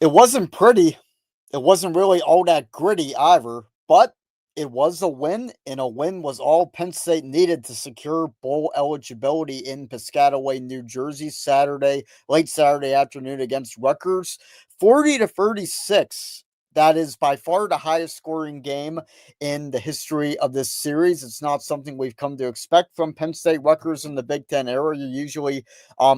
It wasn't pretty. It wasn't really all that gritty either, but it was a win, and a win was all Penn State needed to secure bowl eligibility in Piscataway, New Jersey, late Saturday afternoon against Rutgers, 40-36. That is by far the highest scoring game in the history of this series. It's not something we've come to expect from Penn State Rutgers in the Big Ten era. You usually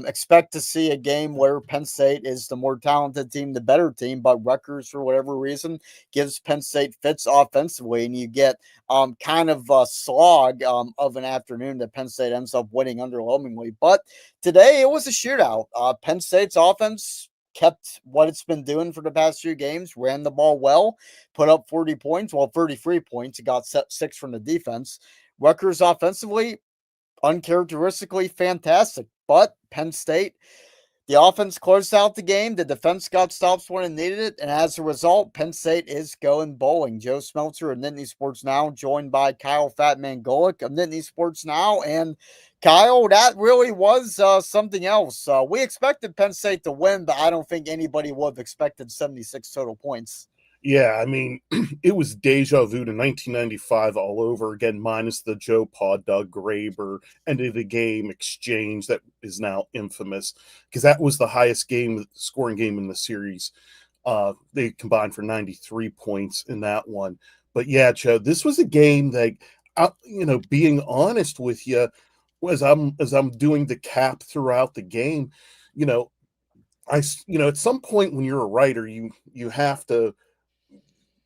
expect to see a game where Penn State is the more talented team, the better team, but Rutgers, for whatever reason, gives Penn State fits offensively, and you get kind of a slog of an afternoon that Penn State ends up winning underwhelmingly. But today it was a shootout. Penn State's offense kept what it's been doing for the past few games, ran the ball well, put up 40 points, well, 33 points. It got six from the defense. Rutgers offensively, uncharacteristically fantastic. But Penn State, the offense closed out the game. The defense got stops when it needed it. And as a result, Penn State is going bowling. Joe Smeltzer of Nittany Sports Now, joined by Kyle Fatman Golik of Nittany Sports Now. And Kyle, that really was something else. We expected Penn State to win, but I don't think anybody would have expected 76 total points. Yeah, I mean, it was deja vu to 1995 all over again, minus the Joe Pa, Doug Graber end of the game exchange that is now infamous because that was the highest scoring game in the series. They combined for 93 points in that one. But yeah, Joe, this was a game that, being honest with you, as I'm doing the cap throughout the game, at some point when you're a writer, you have to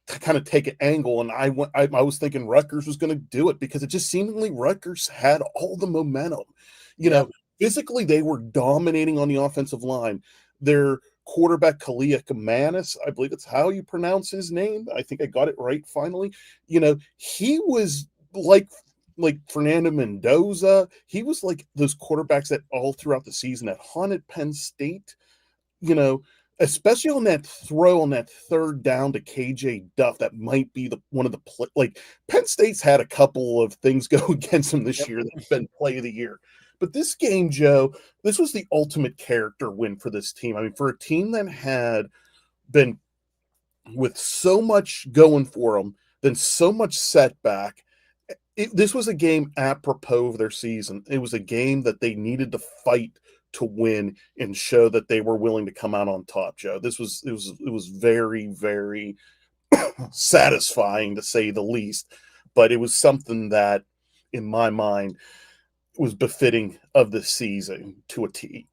kind of take an angle, and I was thinking Rutgers was going to do it because it just seemingly Rutgers had all the momentum. Yep. Physically they were dominating on the offensive line. Their quarterback Kalia Kamanis, I believe that's how you pronounce his name. I think I got it right finally. He was like Fernando Mendoza. He was like those quarterbacks that all throughout the season that haunted Penn State. Especially on that throw on that third down to KJ Duff, that might be one of the like Penn State's had a couple of things go against them this Yep. year that's been play of the year. But this game, Joe, this was the ultimate character win for this team. I mean, for a team that had been with so much going for them, then so much setback. This was a game apropos of their season. It was a game that they needed to fight to win and show that they were willing to come out on top, Joe. It was very, very satisfying to say the least, but it was something that in my mind was befitting of the season to a T.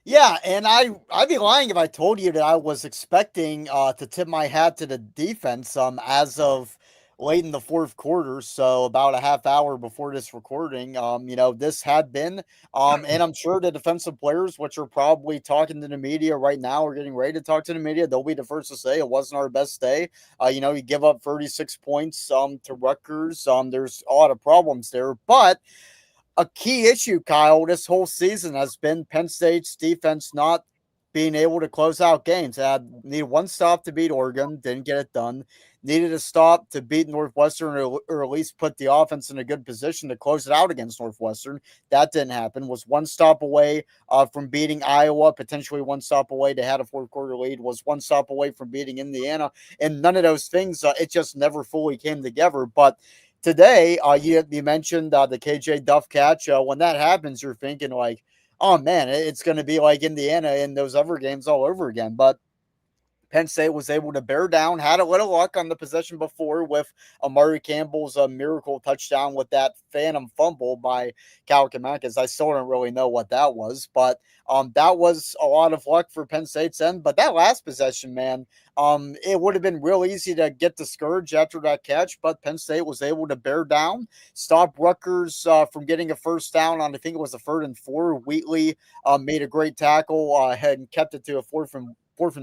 Yeah, and I'd be lying if I told you that I was expecting to tip my hat to the defense as of late in the fourth quarter, so about a half hour before this recording. This had been and I'm sure the defensive players, which are probably talking to the media right now or getting ready to talk to the media, they'll be the first to say it wasn't our best day. You give up 36 points to Rutgers. There's a lot of problems there, but a key issue, Kyle, this whole season has been Penn State's defense not being able to close out games. Needed one stop to beat Oregon, didn't get it done. Needed a stop to beat Northwestern, or at least put the offense in a good position to close it out against Northwestern. That didn't happen. Was one stop away from beating Iowa, potentially one stop away. They had a fourth quarter lead. Was one stop away from beating Indiana, and none of those things. It just never fully came together. But today, you mentioned the KJ Duff catch. When that happens, you're thinking like, oh man, it's going to be like Indiana in those other games all over again. But Penn State was able to bear down, had a little luck on the possession before with Amari Campbell's miracle touchdown with that phantom fumble by Cal Kamakis. I still don't really know what that was, but that was a lot of luck for Penn State's end. But that last possession, man, it would have been real easy to get discouraged after that catch, but Penn State was able to bear down, stop Rutgers from getting a first down on, I think it was a 3rd and 4. Wheatley made a great tackle, and kept it to a 4th and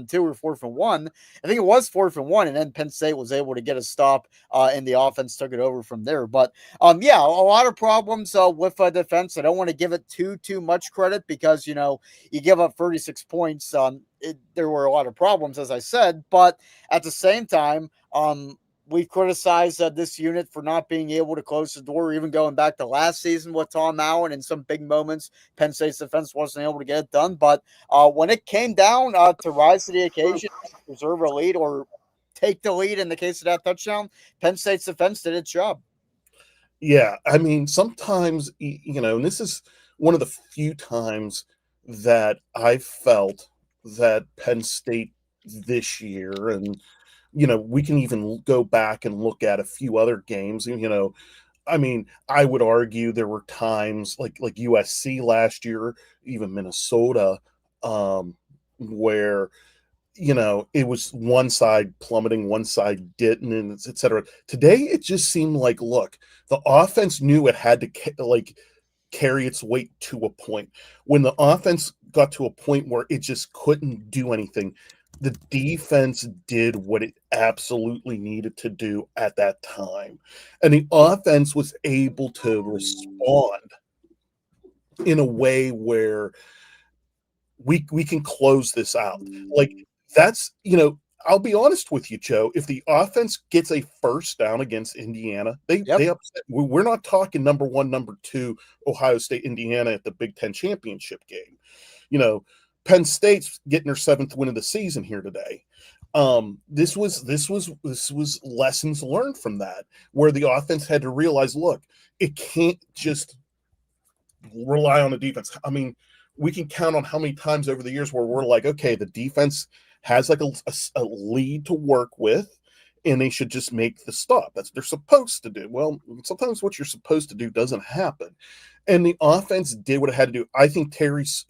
2 or 4th and 1. I think it was 4th and 1, and then Penn State was able to get a stop, and the offense took it over from there. But yeah, a lot of problems with defense. I don't want to give it too much credit because you give up 36 points. There were a lot of problems, as I said, but at the same time, we've criticized this unit for not being able to close the door, even going back to last season with Tom Allen. In some big moments, Penn State's defense wasn't able to get it done. But when it came down to rise to the occasion, preserve a lead or take the lead in the case of that touchdown, Penn State's defense did its job. Yeah, I mean, sometimes, and this is one of the few times that I felt that Penn State this year, and, we can even go back and look at a few other games, I mean, I would argue there were times like USC last year, even Minnesota, where it was one side plummeting, one side didn't, and et cetera. Today, it just seemed like, look, the offense knew it had to carry its weight to a point. When the offense got to a point where it just couldn't do anything, the defense did what it absolutely needed to do at that time. And the offense was able to respond in a way where we can close this out. Like, that's, I'll be honest with you, Joe. If the offense gets a first down against Indiana, they upset. We're not talking number 1, number 2, Ohio State, Indiana at the Big Ten championship game. Penn State's getting their 7th win of the season here today. This was lessons learned from that, where the offense had to realize, look, it can't just rely on the defense. I mean, we can count on how many times over the years where we're like, okay, the defense has like a lead to work with, and they should just make the stop. That's what they're supposed to do. Well, sometimes what you're supposed to do doesn't happen. And the offense did what it had to do. I think Terry's,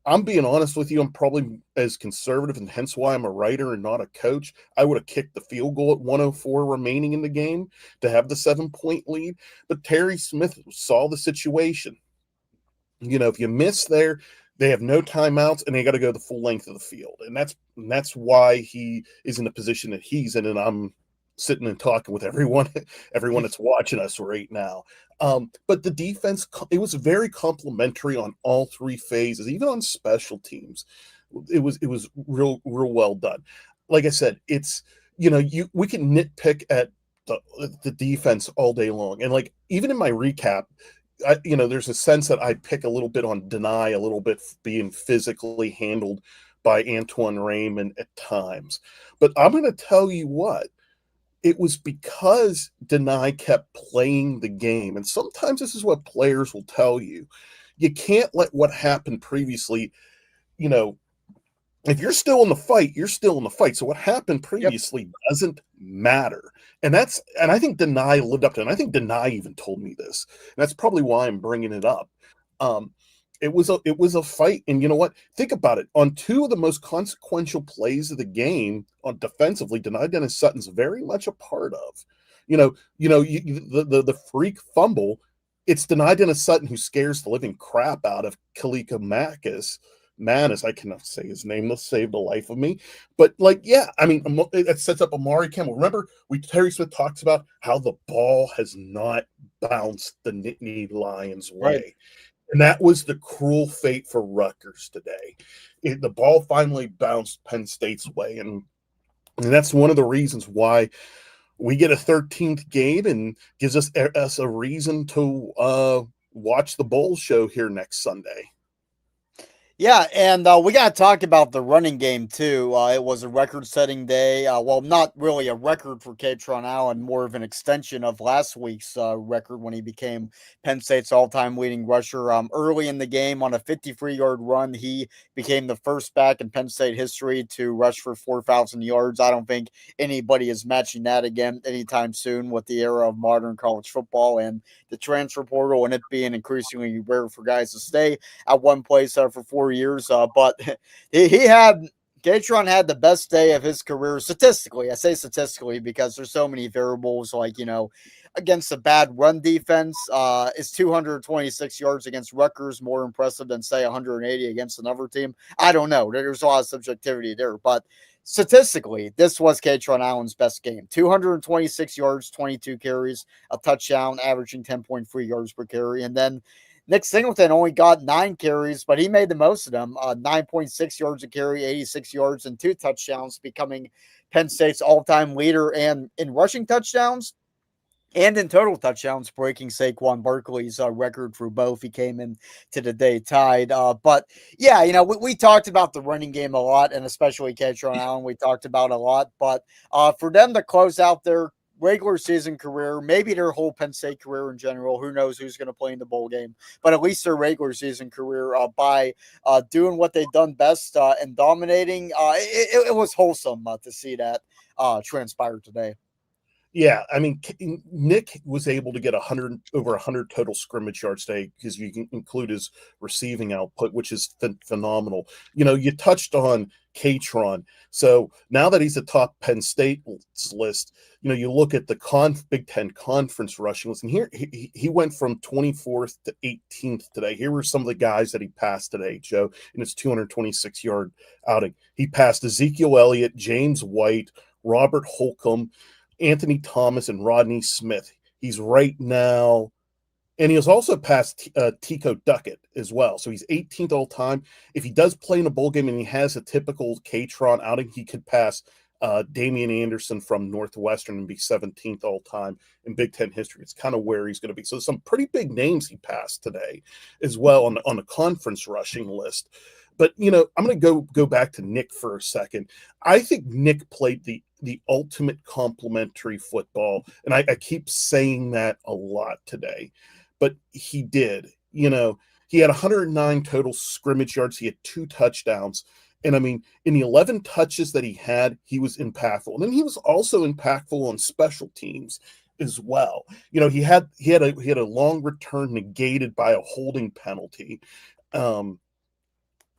I'm being honest with you, I'm probably as conservative, and hence why I'm a writer and not a coach. I would have kicked the field goal at 104 remaining in the game to have the 7-point lead. But Terry Smith saw the situation. If you miss there, they have no timeouts, and they got to go the full length of the field. And that's why he is in the position that he's in, and I'm sitting and talking with everyone that's watching us right now. But the defense, it was very complimentary on all 3 phases, even on special teams. It was real well done. Like I said, it's, we can nitpick at the defense all day long. And like, even in my recap, there's a sense that I pick a little bit on Deny, a little bit being physically handled by Antoine Raymond at times. But I'm going to tell you what, it was because Deny kept playing the game. And sometimes this is what players will tell you. You can't let what happened previously, if you're still in the fight, you're still in the fight. So what happened previously doesn't matter. And I think Deny lived up to it. And I think Deny even told me this. And that's probably why I'm bringing it up. It was a fight. And you know what? Think about it. On 2 of the most consequential plays of the game on defensively, Deny Dennis Sutton's very much a part of. The freak fumble, it's Deny Dennis Sutton who scares the living crap out of Kalika Manis, I cannot say his name. Let's save the life of me. But I mean, it sets up Amari Campbell. Remember, Terry Smith talks about how the ball has not bounced the Nittany Lions' way. Right. And that was the cruel fate for Rutgers today. The ball finally bounced Penn State's way. And that's one of the reasons why we get a 13th game and gives us a reason to watch the Bowl show here next Sunday. Yeah, and we got to talk about the running game, too. It was a record-setting day. Well, not really a record for Katron Allen, more of an extension of last week's record when he became Penn State's all-time leading rusher. Early in the game, on a 53-yard run, he became the first back in Penn State history to rush for 4,000 yards. I don't think anybody is matching that again anytime soon with the era of modern college football and the transfer portal and it being increasingly rare for guys to stay at one place for 4 years. But Gatron had the best day of his career statistically. I say statistically because there's so many variables, against a bad run defense. Is 226 yards against Rutgers more impressive than, say, 180 against another team? I don't know. There's a lot of subjectivity there, but statistically, this was Katron Allen's best game. 226 yards, 22 carries, a touchdown, averaging 10.3 yards per carry. And then Nick Singleton only got 9 carries, but he made the most of them. 9.6 yards a carry, 86 yards, and 2 touchdowns, becoming Penn State's all-time leader and in rushing touchdowns and in total touchdowns, breaking Saquon Barkley's record for both. He came in to the day tied. But yeah, we talked about the running game a lot, and especially Katron Allen, we talked about a lot. But for them to close out their regular season career, maybe their whole Penn State career in general, who knows who's going to play in the bowl game, but at least their regular season career by doing what they've done best and dominating, it was wholesome to see that transpire today. Yeah, I mean, Nick was able to get over 100 total scrimmage yards today because you can include his receiving output, which is phenomenal. You touched on Katron. So now that he's atop Penn State's list, you look at the Big Ten Conference rushing list, and here he went from 24th to 18th today. Here were some of the guys that he passed today, Joe, in his 226-yard outing. He passed Ezekiel Elliott, James White, Robert Holcomb, Anthony Thomas, and Rodney Smith. He's right now, and he has also passed Tico Duckett as well. So he's 18th all time. If he does play in a bowl game and he has a typical Katron outing, he could pass Damian Anderson from Northwestern and be 17th all time in Big Ten history. It's kind of where he's going to be. So some pretty big names he passed today as well on the conference rushing list. But, I'm going to go back to Nick for a second. I think Nick played the ultimate complementary football. And I keep saying that a lot today. But he did. He had 109 total scrimmage yards. He had 2 touchdowns. And, I mean, in the 11 touches that he had, he was impactful. And then he was also impactful on special teams as well. He had a long return negated by a holding penalty.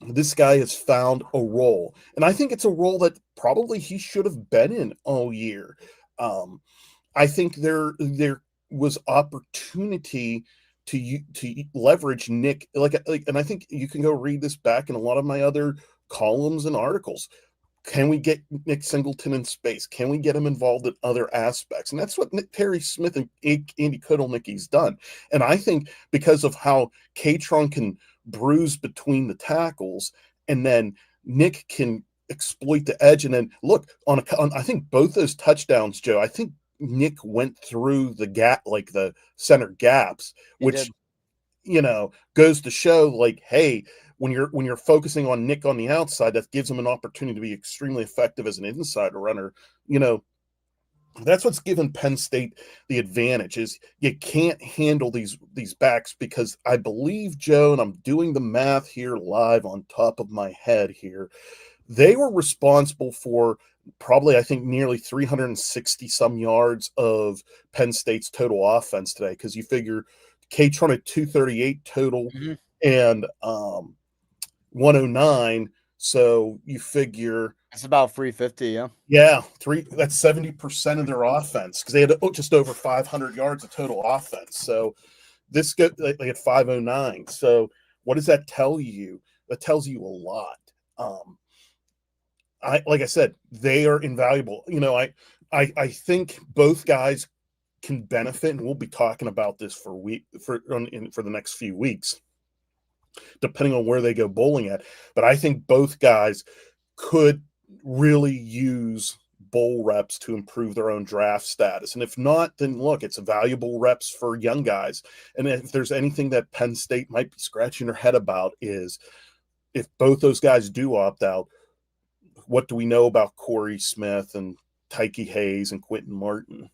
This guy has found a role, and I think it's a role that probably he should have been in all year. I think there was opportunity to leverage Nick, and I think you can go read this back in a lot of my other columns and articles. Can we get Nick Singleton in space? Can we get him involved in other aspects? And that's what Terry Smith and Andy Kotelnicki's done. And I think because of how Katron can bruise between the tackles, and then Nick can exploit the edge, and then look on I think both those touchdowns, Joe, I think Nick went through the gap, like the center gaps, which goes to show, hey, when you're focusing on Nick on the outside, that gives him an opportunity to be extremely effective as an inside runner. That's what's given Penn State the advantage, is you can't handle these backs, because I believe, Joe, and I'm doing the math here live on top of my head here, they were responsible for probably, I think, nearly 360 some yards of Penn State's total offense today, because you figure Katron at 238 total and 109, so you figure it's about 350, yeah. Yeah, that's 70% of their offense, because they had just over 500 yards of total offense. So this they had 509. So what does that tell you? That tells you a lot. Like I said, they are invaluable. I think both guys can benefit, and we'll be talking about this for the next few weeks, depending on where they go bowling at. But I think both guys could really use bowl reps to improve their own draft status. And if not, then look, it's valuable reps for young guys. And if there's anything that Penn State might be scratching their head about, is if both those guys do opt out, what do we know about Corey Smith and Tyke Hayes and Quentin Martin?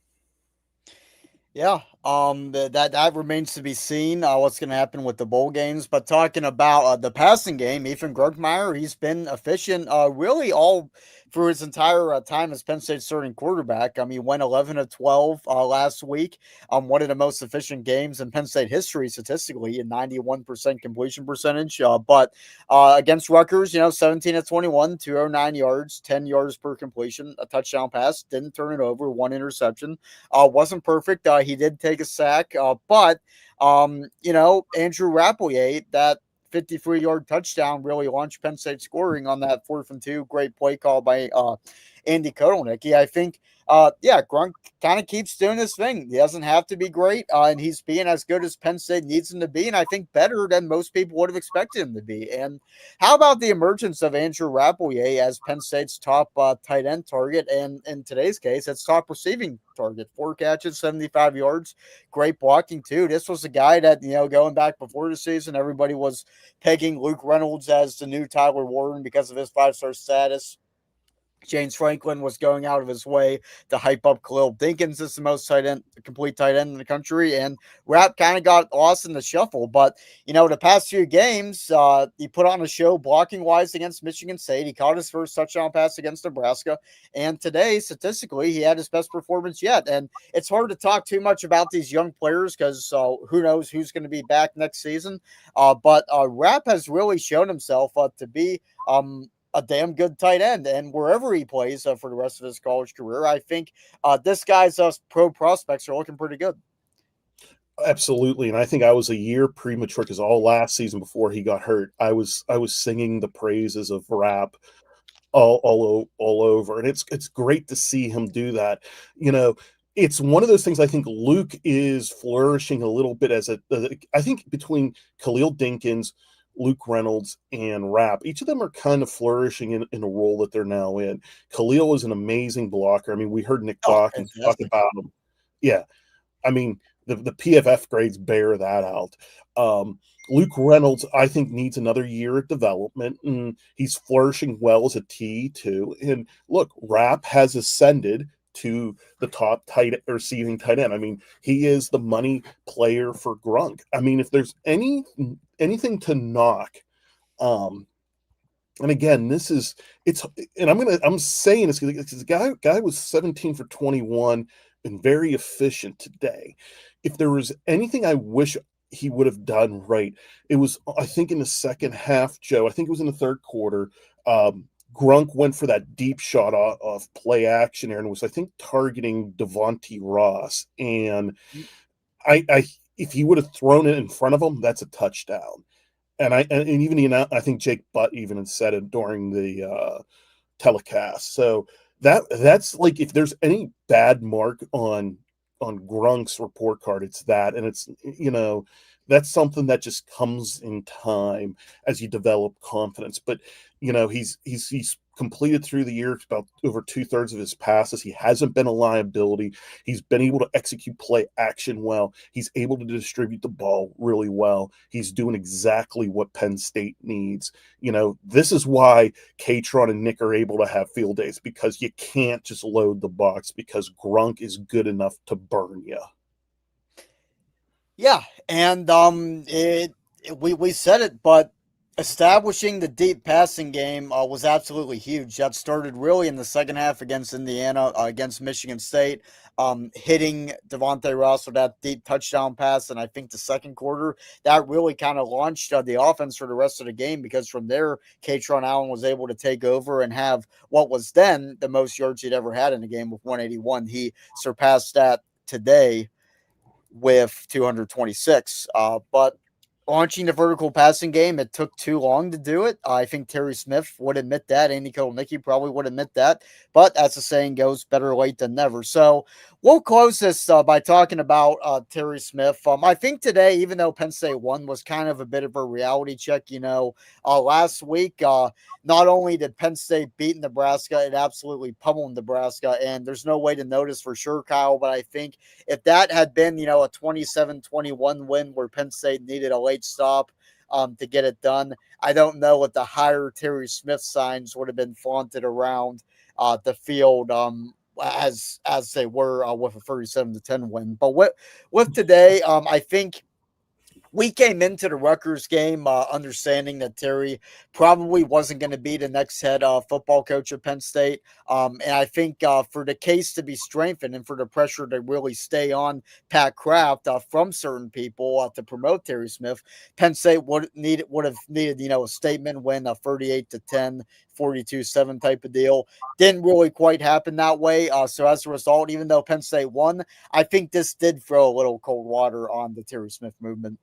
Yeah, that remains to be seen. What's going to happen with the bowl games? But talking about the passing game, Ethan Grugmeyer, he's been efficient, really all through his entire time as Penn State's starting quarterback. He went 11 of 12 last week. One of the most efficient games in Penn State history statistically, in 91% completion percentage. But against Rutgers, 17 of 21, 209 yards, 10 yards per completion, a touchdown pass, didn't turn it over, 1 interception. Wasn't perfect. He did take a sack, but Andrew Rapplier, that 53-yard touchdown really launched Penn State scoring on that 4th and 2. Great play call by Andy Kotelnicki. I think, Grunk kind of keeps doing his thing. He doesn't have to be great, and he's being as good as Penn State needs him to be, and I think better than most people would have expected him to be. And how about the emergence of Andrew Rappleyea as Penn State's top tight end target, and in today's case, it's top receiving target. 4 catches, 75 yards, great blocking too. This was a guy that, going back before the season, everybody was pegging Luke Reynolds as the new Tyler Warren because of his 5-star status. James Franklin was going out of his way to hype up Khalil Dinkins as the most complete tight end in the country, and Rapp kind of got lost in the shuffle. But the past few games, he put on a show blocking wise against Michigan State. He caught his first touchdown pass against Nebraska, and today, statistically, he had his best performance yet. And it's hard to talk too much about these young players because who knows who's going to be back next season. But Rapp has really shown himself to be a damn good tight end, and wherever he plays for the rest of his college career, I think this guy's pro prospects are looking pretty good. Absolutely, and I think I was a year premature because all last season before he got hurt, I was singing the praises of Rapp all over, and it's great to see him do that. It's one of those things. I think Luke is flourishing a little bit I think between Khalil Dinkins, Luke Reynolds, and Rapp, each of them are kind of flourishing in a role that they're now in. Khalil is an amazing blocker. I mean, we heard Nick Dawkins talk about him. Yeah. I mean, the PFF grades bear that out. Luke Reynolds, I think, needs another year of development, and he's flourishing well as a T too. And look, Rapp has ascended to the top receiving tight end. I mean, he is the money player for Grunk. I mean, if there's anything to knock, and again, I'm saying this because the guy was 17 for 21 and very efficient today. If there was anything I wish he would have done right, it was, I think, in the second half, Joe. I think it was in the third quarter. Grunk went for that deep shot off play action there and was, I think, targeting Devontae Ross. And if he would have thrown it in front of him, that's a touchdown. And I think Jake Butt even said it during the telecast. So that's like, if there's any bad mark on Grunk's report card, it's that, and it's that's something that just comes in time as you develop confidence. But he's completed through the year about over 2/3 of his passes. He hasn't been a liability. He's been able to execute play action well. He's able to distribute the ball really well. He's doing exactly what Penn State needs. This is why Katron and Nick are able to have field days, because you can't just load the box, because Grunk is good enough to burn you. Yeah, and we said it, but establishing the deep passing game was absolutely huge. That started really in the second half against Indiana, against Michigan State, hitting Devontae Ross with that deep touchdown pass. And I think the second quarter, that really kind of launched the offense for the rest of the game, because from there, Katron Allen was able to take over and have what was then the most yards he'd ever had in a game with 181. He surpassed that today with 226. But launching the vertical passing game, it took too long to do it. I think Terry Smith would admit that. Andy Kotelnicki probably would admit that. But as the saying goes, better late than never. So we'll close this by talking about Terry Smith. I think today, even though Penn State won, was kind of a bit of a reality check. Last week, not only did Penn State beat Nebraska, it absolutely pummeled Nebraska. And there's no way to notice for sure, Kyle, but I think if that had been, a 27-21 win where Penn State needed a late stop to get it done, I don't know if the higher Terry Smith signs would have been flaunted around the field as they were with a 37-10 win. But with today, I think we came into the Rutgers game understanding that Terry probably wasn't going to be the next head football coach of Penn State. And I think for the case to be strengthened and for the pressure to really stay on Pat Kraft from certain people to promote Terry Smith, Penn State would have needed a statement win, a 38-10, 42-7 type of deal. Didn't really quite happen that way. So as a result, even though Penn State won, I think this did throw a little cold water on the Terry Smith movement.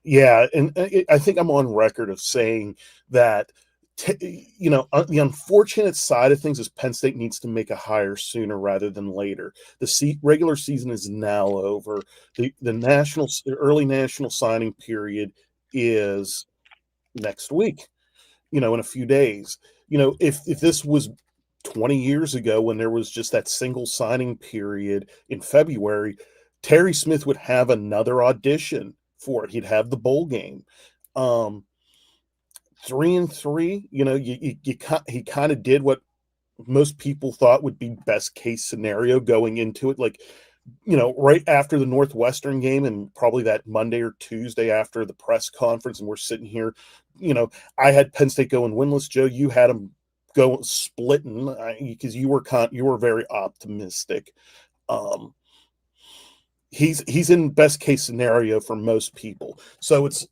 Yeah, and I think I'm on record of saying that the unfortunate side of things is Penn State needs to make a hire sooner rather than later. The regular season is now over. The early national signing period is next week. In a few days. If this was 20 years ago when there was just that single signing period in February, Terry Smith would have another audition for it. He'd have the bowl game. 3-3, he kind of did what most people thought would be best case scenario going into it. Like, right after the Northwestern game and probably that Monday or Tuesday after the press conference, and we're sitting here, I had Penn State going winless. Joe, you had them go splitting because you were very optimistic. He's in best case scenario for most people. So it's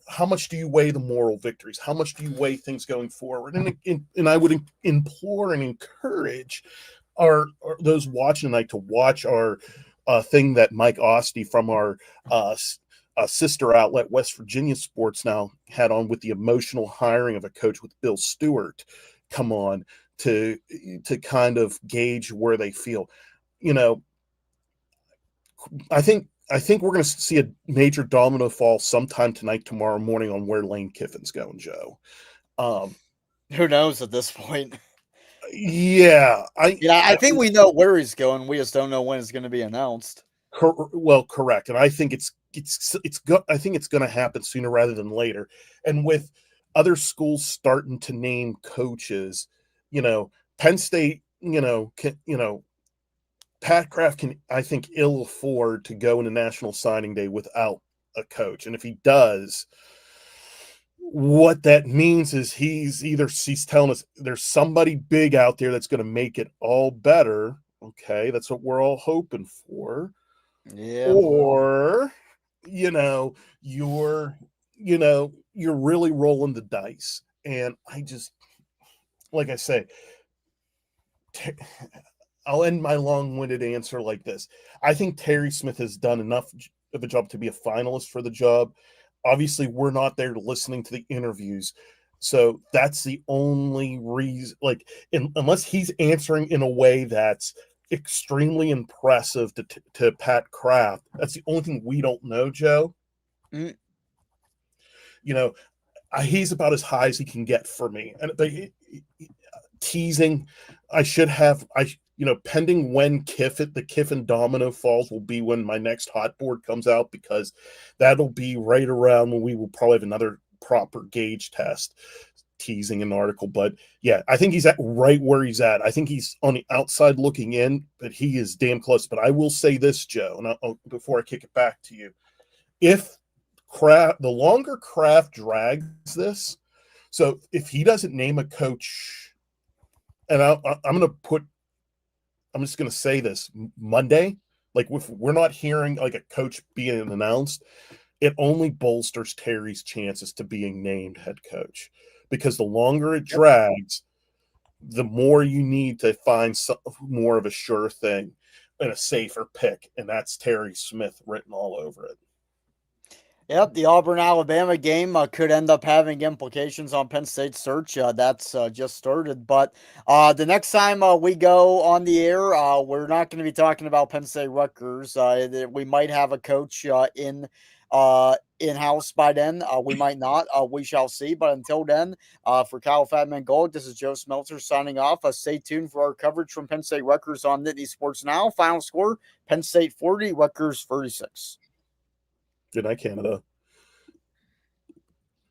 how much do you weigh the moral victories? How much do you weigh things going forward? And I would implore and encourage those watching tonight to watch our thing that Mike Ostie from our sister outlet West Virginia Sports Now had on with the emotional hiring of a coach with Bill Stewart come on to kind of gauge where they feel. I think we're going to see a major domino fall sometime tonight, tomorrow morning on where Lane Kiffin's going, Joe. Who knows at this point? Yeah, I think we know where he's going. We just don't know when it's going to be announced. Correct, and I think I think it's going to happen sooner rather than later. And with other schools starting to name coaches, Penn State, Pat Kraft can, I think, ill afford to go into National Signing Day without a coach. And if he does, what that means is he's telling us there's somebody big out there that's going to make it all better. Okay, that's what we're all hoping for. Yeah. Or, you're really rolling the dice. And I just, like I say, I'll end my long-winded answer like this. I think Terry Smith has done enough of a job to be a finalist for the job. Obviously, we're not there listening to the interviews. So that's the only reason, unless he's answering in a way that's extremely impressive to Pat Kraft, that's the only thing we don't know, Joe. Mm. He's about as high as he can get for me. But teasing, pending when the Kiffin domino falls will be when my next hot board comes out, because that'll be right around when we will probably have another proper gauge test, teasing an article. But yeah, I think he's at right where he's at. I think he's on the outside looking in, but he is damn close. But I will say this, Joe, and before I kick it back to you, if the longer Kraft drags this, so if he doesn't name a coach, and I'm just going to say this, Monday, if we're not hearing like a coach being announced, it only bolsters Terry's chances to being named head coach, because the longer it drags, the more you need to find more of a sure thing and a safer pick. And that's Terry Smith written all over it. Yep, the Auburn-Alabama game could end up having implications on Penn State's search. That's just started. But the next time we go on the air, we're not going to be talking about Penn State-Rutgers. We might have a coach in-house by then. We might not. We shall see. But until then, for Kyle Fatman Golik, this is Joe Smeltzer signing off. Stay tuned for our coverage from Penn State-Rutgers on Nittany Sports Now. Final score, Penn State 40, Rutgers 36. Good night, Canada.